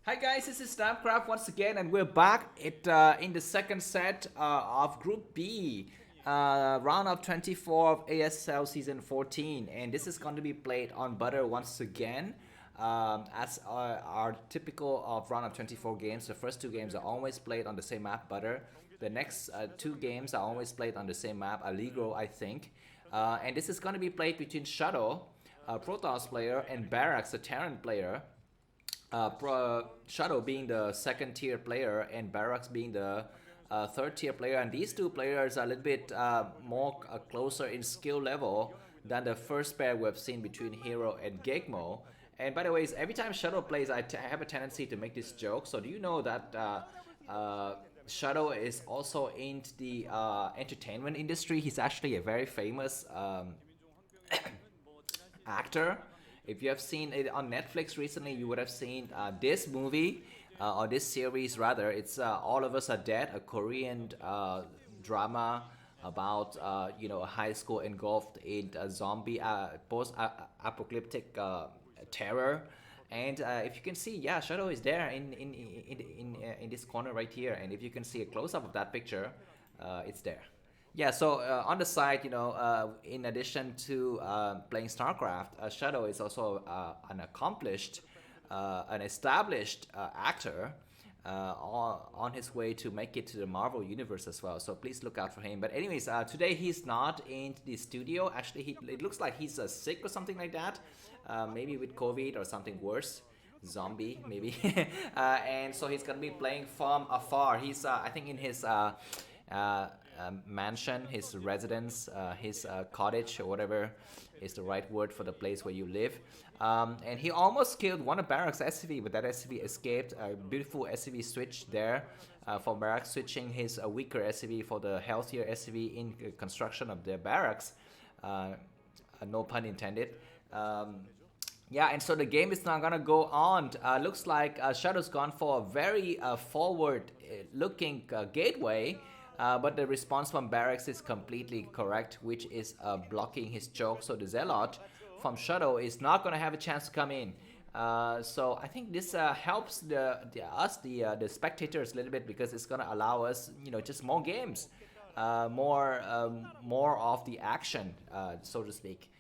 Hi guys, this is Starcraft once again, and we're back in the second set of Group B, round of 24 of ASL Season 14, and this is going to be played on Butter once again. As our typical of round of 24 games, the first two games are always played on the same map, Butter. The next two games are always played on the same map, Allegro, I think. And this is going to be played between Shuttle, a Protoss player, and Barracks, a Terran player. Shuttle being the second tier player and Barracks being the third tier player, and these two players are a little bit more closer in skill level than the first pair we've seen between Hero and Gegmo. And by the way, every time Shuttle plays, I have a tendency to make this joke. So do you know that Shuttle is also in the entertainment industry? He's actually a very famous actor. If you have seen it on Netflix recently, you would have seen this movie or this series rather. It's All of Us Are Dead, a Korean drama about a high school engulfed in a zombie post-apocalyptic terror. And if you can see, yeah, Shadow is there in this corner right here. And if you can see a close up of that picture, it's there. Yeah, so on the side, in addition to playing StarCraft, Shadow is also an accomplished, an established actor on his way to make it to the Marvel universe as well. So please look out for him. But anyways, today he's not in the studio. Actually, it looks like he's sick or something like that. Maybe with COVID or something worse. Zombie, maybe. And so he's going to be playing from afar. He's, I think, in his mansion, his residence, his cottage, or whatever is the right word for the place where you live. And he almost killed one of Barracks' SCV, but that SCV escaped. A beautiful SCV switch there for Barracks, switching his weaker SCV for the healthier SCV in construction of the Barracks. No pun intended. Yeah, and so the game is now gonna go on. Looks like Shadow's gone for a very forward-looking gateway. But the response from Barracks is completely correct, which is blocking his choke. So the Zealot from Shuttle is not going to have a chance to come in. So I think this helps the spectators a little bit, because it's going to allow us, just more games, more of the action, so to speak.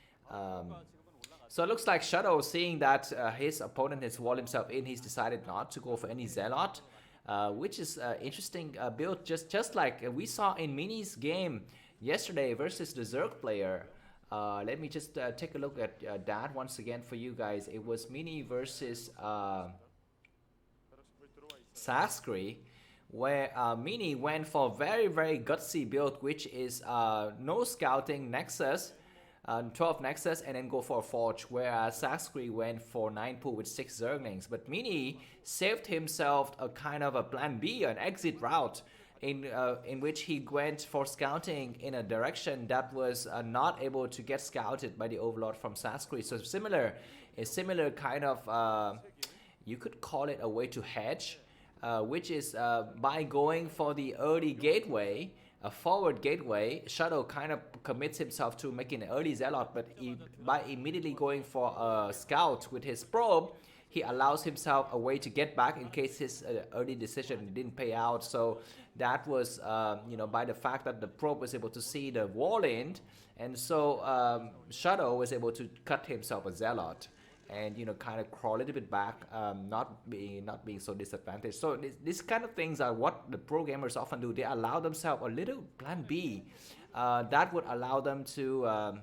So it looks like Shuttle, seeing that his opponent has walled himself in, he's decided not to go for any Zealot. Which is interesting build, just like we saw in Mini's game yesterday versus the Zerg player. Let me just take a look at that once again for you guys. It was Mini versus Saskri, where Mini went for a very, very gutsy build, which is no scouting Nexus, 12 Nexus, and then go for a Forge, whereas Saskri went for 9 pool with 6 Zerglings. But Mini saved himself a kind of a plan B, an exit route, in which he went for scouting in a direction that was not able to get scouted by the Overlord from Saskri. So a similar kind of, you could call it a way to hedge, which is by going for the early gateway, a forward gateway. Shuttle kind of commits himself to making an early Zealot, but by immediately going for a scout with his probe, he allows himself a way to get back in case his early decision didn't pay out. So that was, by the fact that the probe was able to see the wall in, and so Shuttle was able to cut himself a Zealot and kind of crawl a little bit back, not being so disadvantaged. So these kind of things are what the pro gamers often do. They allow themselves a little plan B that would allow them to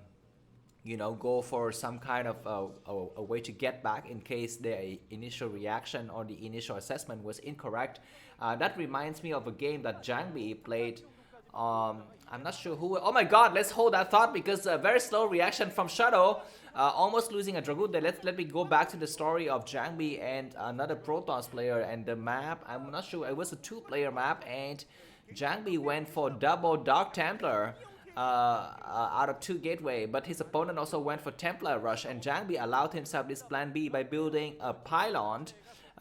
go for some kind of a way to get back in case their initial reaction or the initial assessment was incorrect. That reminds me of a game that Jangbi played. I'm not sure who. Oh my God! Let's hold that thought, because a very slow reaction from Shuttle, almost losing a Dragoon there. Let me go back to the story of Jangbi and another Protoss player, and the map. I'm not sure. It was a 2-player map, and Jangbi went for double Dark Templar out of 2 gateway, but his opponent also went for Templar Rush, and Jangbi allowed himself this plan B by building a pylon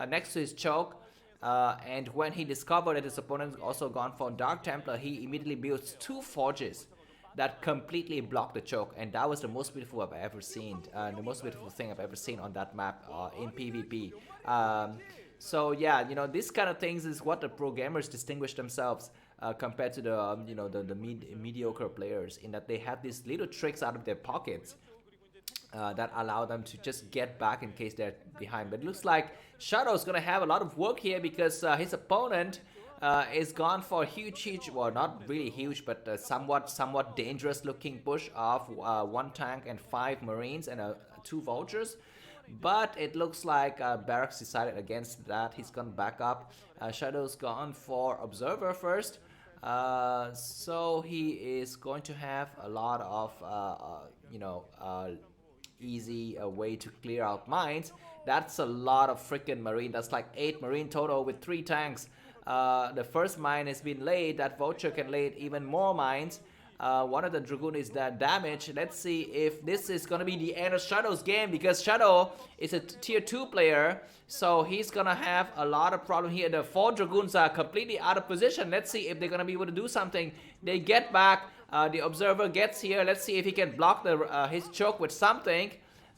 next to his choke. And when he discovered that his opponent also gone for Dark Templar, he immediately builds 2 forges that completely blocked the choke, and that was the most beautiful I've ever seen. The most beautiful thing I've ever seen on that map in PvP. So yeah, these kind of things is what the pro gamers distinguish themselves compared to the mediocre players, in that they have these little tricks out of their pockets that allow them to just get back in case they're behind. But it looks like Shuttle's gonna have a lot of work here because his opponent is gone for a huge, well, not really huge, but somewhat dangerous looking push of one tank and 5 Marines and 2 Vultures. But it looks like Barracks decided against that. He's gone back up. Shadow's gone for Observer first. So he is going to have a lot of, easy way to clear out mines. That's a lot of freaking Marine. That's like 8 Marine total with 3 tanks. The first mine has been laid. That Vulture can lay even more mines. One of the Dragoon is that damage. Let's see if this is gonna be the end of Shadow's game, because Shadow is a tier 2 player, so he's gonna have a lot of problem here. The 4 Dragoons are completely out of position. Let's see if they're gonna be able to do something. They get back. The Observer gets here. Let's see if he can block his choke with something.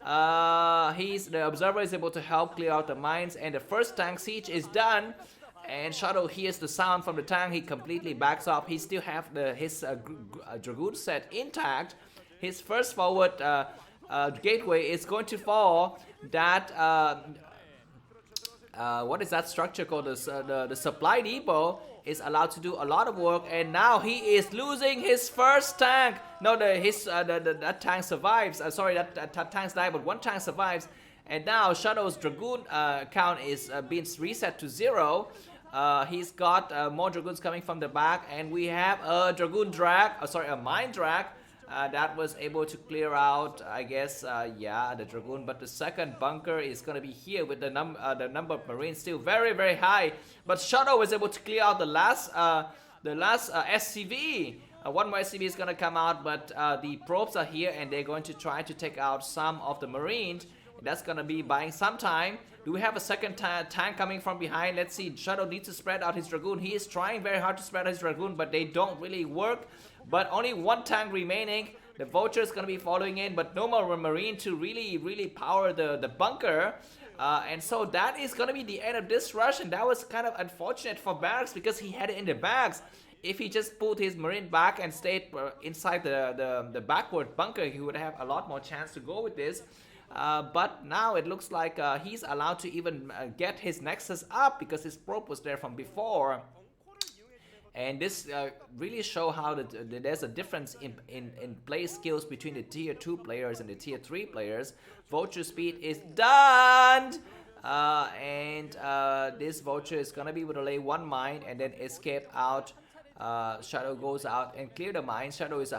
The Observer is able to help clear out the mines, and the first tank siege is done. And Shuttle hears the sound from the tank. He completely backs up. He still have his Dragoon set intact. His first forward gateway is going to fall. That what is that structure called? The supply depot is allowed to do a lot of work, and now he is losing his first tank. No, that tank survives. Sorry, that tank's died, but one tank survives. And now Shuttle's Dragoon count is being reset to 0. He's got more Dragoons coming from the back, and we have a Dragoon drag, a mine drag that was able to clear out, I guess, the Dragoon. But the second bunker is going to be here with the number of Marines still very, very high. But Shuttle was able to clear out the last SCV. One more SCV is going to come out, but the probes are here, and they're going to try to take out some of the Marines. That's going to be buying some time. Do we have a second tank coming from behind? Let's see. Shuttle needs to spread out his Dragoon. He is trying very hard to spread out his Dragoon, but they don't really work. But only one tank remaining. The Vulture is going to be following in, but no more Marine to really power the bunker. And so that is going to be the end of this rush, and that was kind of unfortunate for Barracks because he had it in the bags. If he just pulled his Marine back and stayed inside the backward bunker, he would have a lot more chance to go with this. But now it looks like he's allowed to even get his Nexus up because his probe was there from before. And this really show how there's a difference in play skills between the tier 2 players and the tier 3 players. Vulture speed is done! And this Vulture is gonna be able to lay one mine and then escape out. Shadow goes out and clear the mine. Shadow is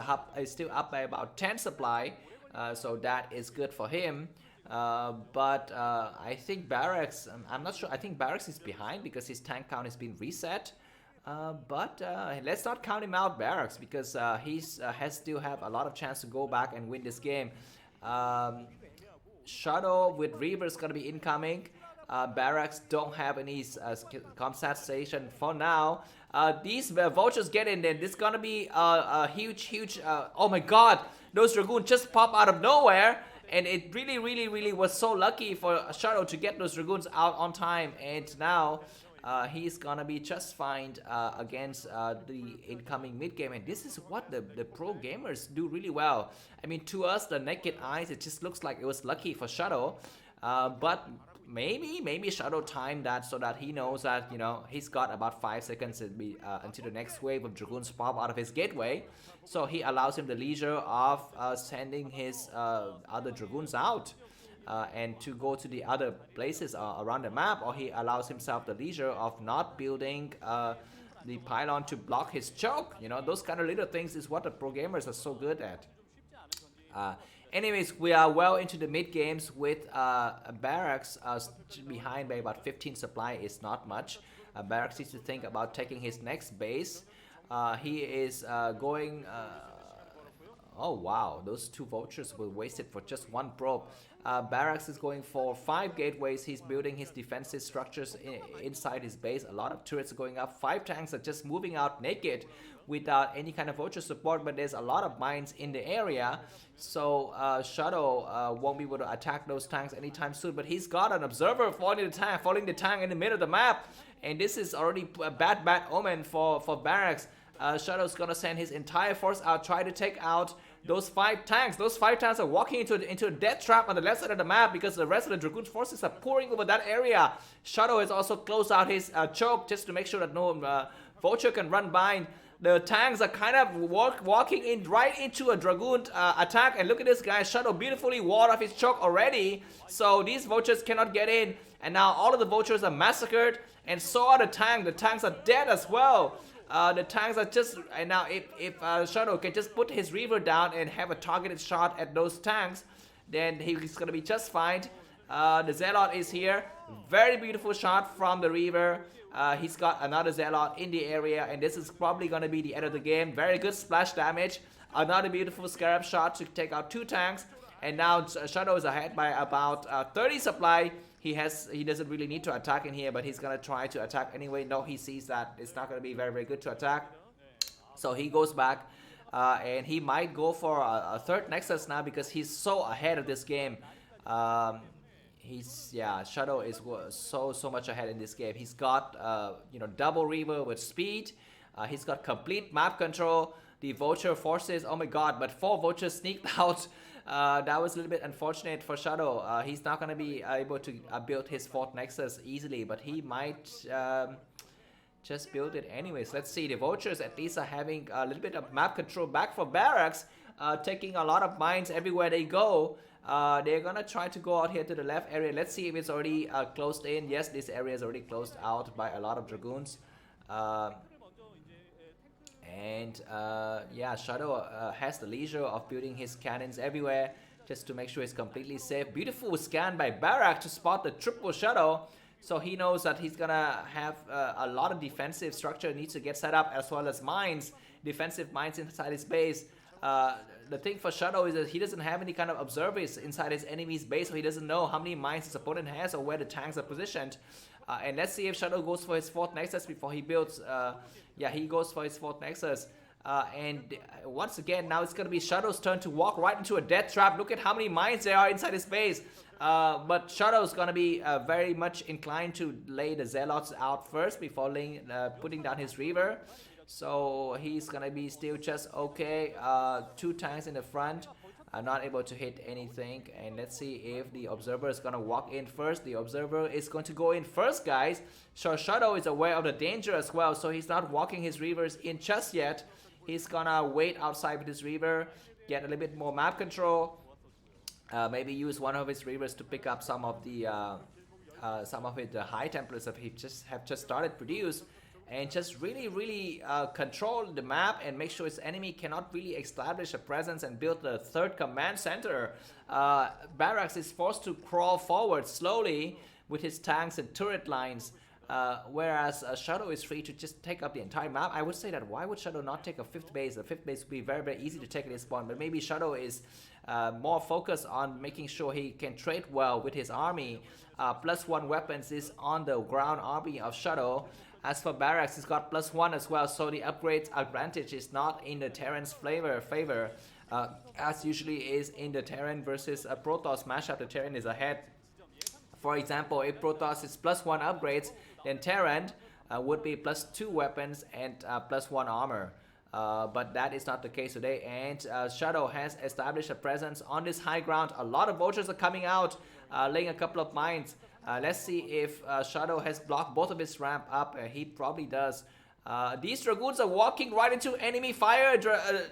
still up by about 10 supply. So that is good for him. But I think Barracks, I'm not sure. I think Barracks is behind because his tank count has been reset. But let's not count him out, Barracks, because he still have a lot of chance to go back and win this game. Shuttle with Reaver is going to be incoming. Barracks don't have any comsat station for now. These Vultures get in there. This is going to be a huge... oh my god! Those Dragoons just pop out of nowhere. And it really was so lucky for Shuttle to get those Dragoons out on time. And now he's gonna be just fine against the incoming mid game. And this is what the pro gamers do really well. I mean, to us, the naked eyes, it just looks like it was lucky for Shuttle. But maybe Shuttle timed that so that he knows that, he's got about 5 seconds until the next wave of Dragoons pop out of his gateway. So he allows him the leisure of sending his other Dragoons out and to go to the other places around the map, or he allows himself the leisure of not building the pylon to block his choke. Those kind of little things is what the pro gamers are so good at. Anyways, we are well into the mid games with Barracks behind by about 15 supply is not much. Barracks needs to think about taking his next base. He is going... Oh wow, those 2 vultures were wasted for just 1 probe. Barracks is going for 5 gateways. He's building his defensive structures inside his base. A lot of turrets are going up. 5 tanks are just moving out naked without any kind of vulture support, but there's a lot of mines in the area. So Shuttle won't be able to attack those tanks anytime soon, but he's got an observer following the tank in the middle of the map. And this is already a bad omen for Barracks. Shuttle's gonna send his entire force out, try to take out those 5 tanks. Those 5 tanks are walking into a death trap on the left side of the map because the rest of the Dragoon forces are pouring over that area. Shuttle has also closed out his choke just to make sure that no vulture can run by. The tanks are kind of walking in right into a Dragoon attack, and look at this guy. Shuttle beautifully walled off his choke already, so these vultures cannot get in, and now all of the vultures are massacred, and so are the tanks. The tanks are dead as well. The tanks are just, and now if Shuttle can just put his Reaver down and have a targeted shot at those tanks, then he's gonna be just fine. The Zealot is here. Very beautiful shot from the Reaver. He's got another Zealot in the area, and this is probably gonna be the end of the game. Very good splash damage. Another beautiful Scarab shot to take out 2 tanks, and now Shuttle is ahead by about 30 supply. He doesn't really need to attack in here, but he's gonna try to attack anyway. No, he sees that it's not gonna be very good to attack, so he goes back, and he might go for a 3rd Nexus now because he's so ahead of this game. Shuttle is so much ahead in this game. He's got double Reaver with speed. He's got complete map control. The vulture forces, oh my god, but 4 vultures sneaked out. That was a little bit unfortunate for Shuttle. He's not going to be able to build his 4th Nexus easily, but he might just build it anyways. Let's see, the vultures at least are having a little bit of map control back for Barracks, taking a lot of mines everywhere they go. They're going to try to go out here to the left area. Let's see if it's already closed in. Yes, this area is already closed out by a lot of Dragoons. Shuttle has the leisure of building his cannons everywhere just to make sure he's completely safe. Beautiful scan by Barracks to spot the triple Shuttle. So he knows that he's gonna have a lot of defensive structure needs to get set up, as well as mines, defensive mines inside his base. The thing for Shuttle is that he doesn't have any kind of observers inside his enemy's base, so he doesn't know how many mines his opponent has or where the tanks are positioned. And let's see if Shuttle goes for his 4th Nexus before he builds. He goes for his 4th Nexus. And once again, now it's going to be Shuttle's turn to walk right into a death trap. Look at how many mines there are inside his base. But Shuttle's going to be very much inclined to lay the Zealots out first before putting down his Reaver. So he's going to be still just okay. 2 tanks in the front. Not able to hit anything, and let's see if the observer is gonna walk in first. The observer is going to go in first, guys. So Shuttle is aware of the danger as well, so he's not walking his Reavers in just yet. He's gonna wait outside with his Reaver, get a little bit more map control, maybe use one of his Reavers to pick up some of the high templates that he have just started produce, and just really control the map and make sure his enemy cannot really establish a presence and build the 3rd command center. Barracks is forced to crawl forward slowly with his tanks and turret lines, whereas Shuttle is free to just take up the entire map. I would say that why would Shuttle not take a 5th base? The 5th base would be very easy to take at this point, but maybe Shuttle is more focused on making sure he can trade well with his army. +1 weapons is on the ground army of Shuttle. As for Barracks, he's got +1 as well, so the upgrades advantage is not in the Terran's favor, as usually is in the Terran versus a Protoss mashup. The Terran is ahead. For example, if Protoss is +1 upgrades, then Terran would be +2 weapons and +1 armor. But that is not the case today, and Shuttle has established a presence on this high ground. A lot of vultures are coming out, laying a couple of mines. Let's see if Shuttle has blocked both of his ramp up. He probably does. These Dragoons are walking right into enemy fire.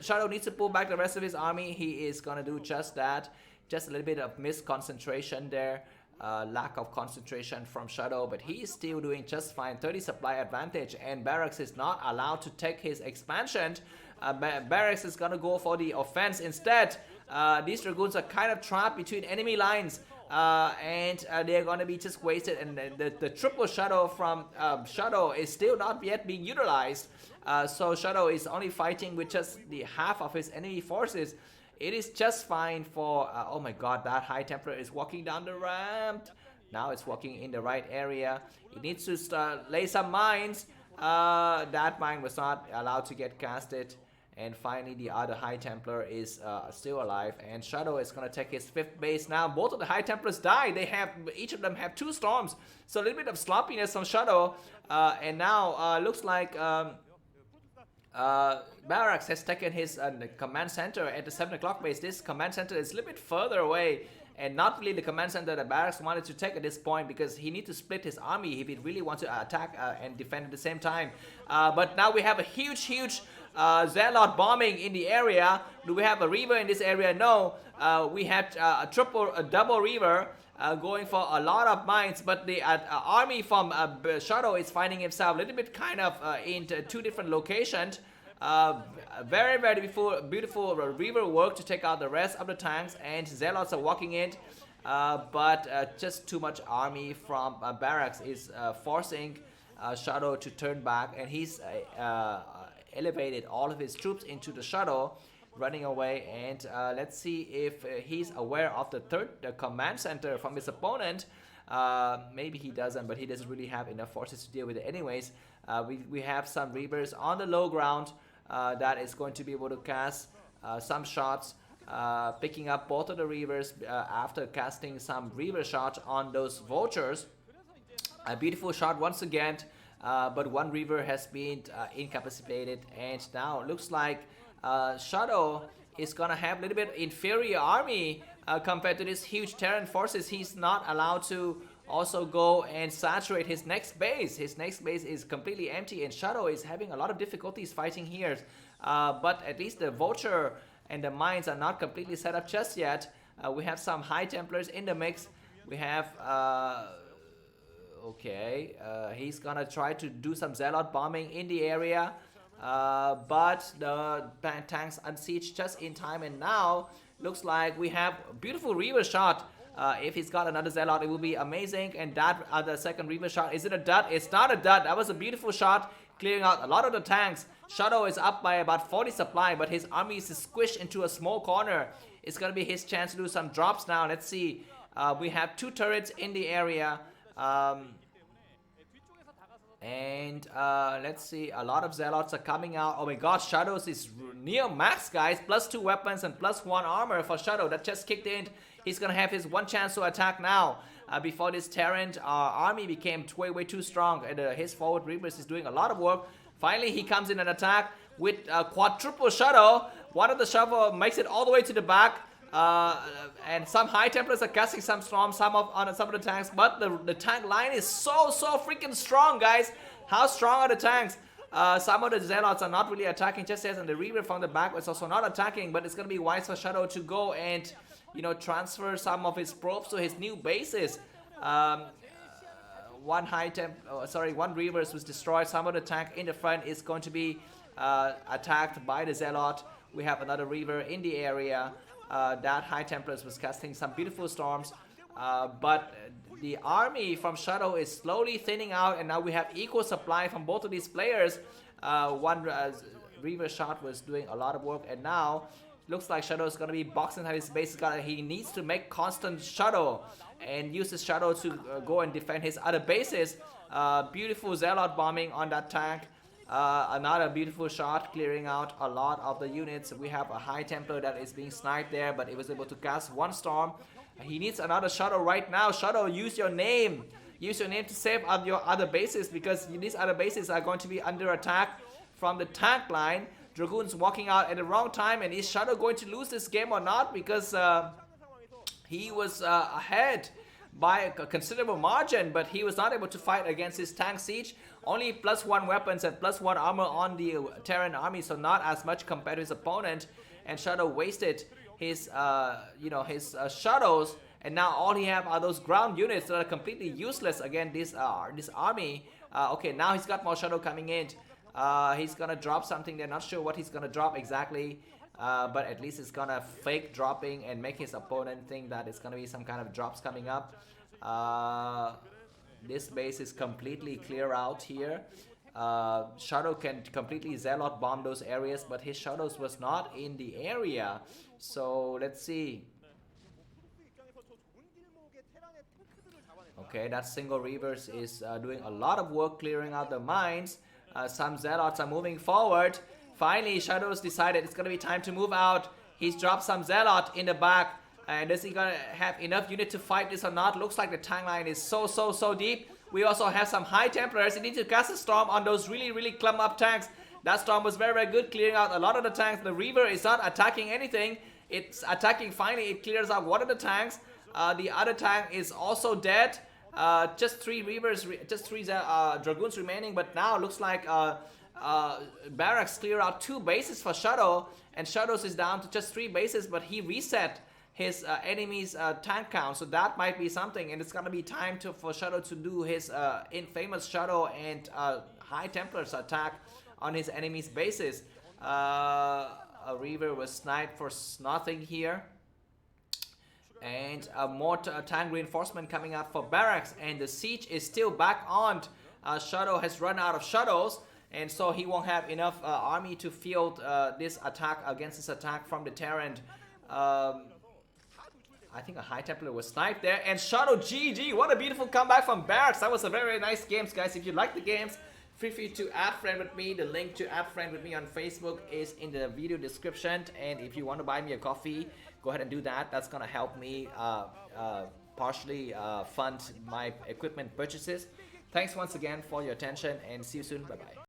Shuttle needs to pull back the rest of his army. He is gonna do just that. Just a little bit of misconcentration there. Lack of concentration from Shuttle, but he is still doing just fine. 30 supply advantage, and Barracks is not allowed to take his expansion. Barracks is gonna go for the offense instead. These Dragoons are kind of trapped between enemy lines. and they're gonna be just wasted. And the triple shuttle from Shuttle is still not yet being utilized. So Shuttle is only fighting with just the half of his enemy forces. It is just fine for oh my god, that High Templar is walking down the ramp. Now it's walking in the right area. It needs to lay some mines. That mine was not allowed to get casted. And finally, the other High Templar is still alive. And Shadow is going to take his 5th base now. Both of the High Templars die. Each of them have 2 storms. So a little bit of sloppiness on Shadow. And now looks like Barracks has taken his command center at the 7 o'clock base. This command center is a little bit further away. And not really the command center that Barracks wanted to take at this point, because he needs to split his army if he really wants to attack and defend at the same time. But now we have a huge Zealot bombing in the area. Do we have a Reaver in this area? No. We had a double Reaver going for a lot of mines, but the army from Shuttle is finding himself a little bit kind of in 2 different locations. Very beautiful Reaver work to take out the rest of the tanks, and Zealots are walking in, but just too much army from Barracks is forcing Shuttle to turn back, and he's elevated all of his troops into the Shuttle, running away. And let's see if he's aware of the command center from his opponent. Maybe he doesn't, but he doesn't really have enough forces to deal with it anyways. We have some Reavers on the low ground that is going to be able to cast some shots, picking up both of the Reavers after casting some Reaver shots on those Vultures. A beautiful shot once again, but one Reaver has been incapacitated, and now it looks like Shadow is gonna have a little bit inferior army compared to this huge Terran forces. He's not allowed to also go and saturate his next base. His next base is completely empty, and Shadow is having a lot of difficulties fighting here. But at least the Vulture and the mines are not completely set up just yet. We have some High Templars in the mix. We have okay, he's gonna try to do some Zealot bombing in the area, but the tanks unsiege just in time, and now looks like we have a beautiful Reaver shot. If he's got another Zealot, it will be amazing. And that other second Reaver shot, is it a dud? It's not a dud. That was a beautiful shot, clearing out a lot of the tanks. Shadow is up by about 40 supply, but his army is squished into a small corner. It's gonna be his chance to do some drops now. Let's see. We have 2 turrets in the area. Let's see, a lot of Zealots are coming out. Oh my god, Shadows is near max, guys. +2 weapons and +1 armor for Shadow. That just kicked in. He's gonna have his 1 chance to attack now. Before this Terran army became way too strong, and his forward Reavers is doing a lot of work. Finally, he comes in and attack with quadruple Shadow. One of the Shovel makes it all the way to the back. And some High Templars are casting some storms on some of the tanks, but the tank line is so freaking strong, guys. How strong are the tanks? Some of the Zealots are not really attacking just yet, and the Reaver from the back is also not attacking, but it's gonna be wise for Shadow to go and, you know, transfer some of his probes to his new bases. One Reavers was destroyed. Some of the tank in the front is going to be attacked by the Zealot. We have another Reaver in the area. That High Templars was casting some beautiful storms, but the army from Shuttle is slowly thinning out, and now we have equal supply from both of these players. One Reaver shot was doing a lot of work, and now looks like Shuttle is going to be boxing out his base. He needs to make constant Shuttle and use his Shuttle to go and defend his other bases. Beautiful Zealot bombing on that tank. Another beautiful shot, clearing out a lot of the units. We have a High Templar that is being sniped there, but it was able to cast 1 storm. He needs another Shuttle right now. Shuttle, use your name. Use your name to save up your other bases, because these other bases are going to be under attack from the tank line. Dragoons walking out at the wrong time, and is Shuttle going to lose this game or not? Because he was ahead by a considerable margin, but he was not able to fight against his tank siege. Only +1 weapons and +1 armor on the Terran army, so not as much compared to his opponent. And Shadow wasted his, his shuttles, and now all he have are those ground units that are completely useless against this army. Okay, now he's got more Shadow coming in. He's gonna drop something. They're not sure what he's gonna drop exactly. but at least it's gonna fake dropping and make his opponent think that it's gonna be some kind of drops coming up. This base is completely clear out here. Shuttle can completely zealot bomb those areas, but his shuttles was not in the area. So let's see. Okay, that single reavers is doing a lot of work clearing out the mines. Some zealots are moving forward. Finally, Shadows decided it's gonna be time to move out. He's dropped some zealot in the back. And is he gonna have enough unit to fight this or not? Looks like the tank line is so deep. We also have some high templars. He needs to cast a storm on those really clump up tanks. That storm was very good, clearing out a lot of the tanks. The reaver is not attacking anything. It's attacking. Finally, it clears out one of the tanks. The other tank is also dead. Just three reavers, just three dragoons remaining. But now looks like Barracks clear out 2 bases for Shuttle, and Shuttles is down to just 3 bases. But he reset his enemy's tank count, so that might be something, and it's gonna be time for Shuttle to do his infamous Shuttle and High Templars attack on his enemy's bases. A Reaver was sniped for nothing here, and more tank reinforcement coming up for Barracks, and the siege is still back on. Shuttle has run out of shuttles, and so he won't have enough army to field this attack against this attack from the Terran. I think a High Templar was sniped there, and Shuttle GG. What a beautiful comeback from Barracks. That was a very nice games, guys. If you like the games, feel free to add friend with me. The link to add friend with me on Facebook is in the video description, and if you want to buy me a coffee, go ahead and do that. That's gonna help me partially fund my equipment purchases. Thanks once again for your attention, and see you soon. Bye bye.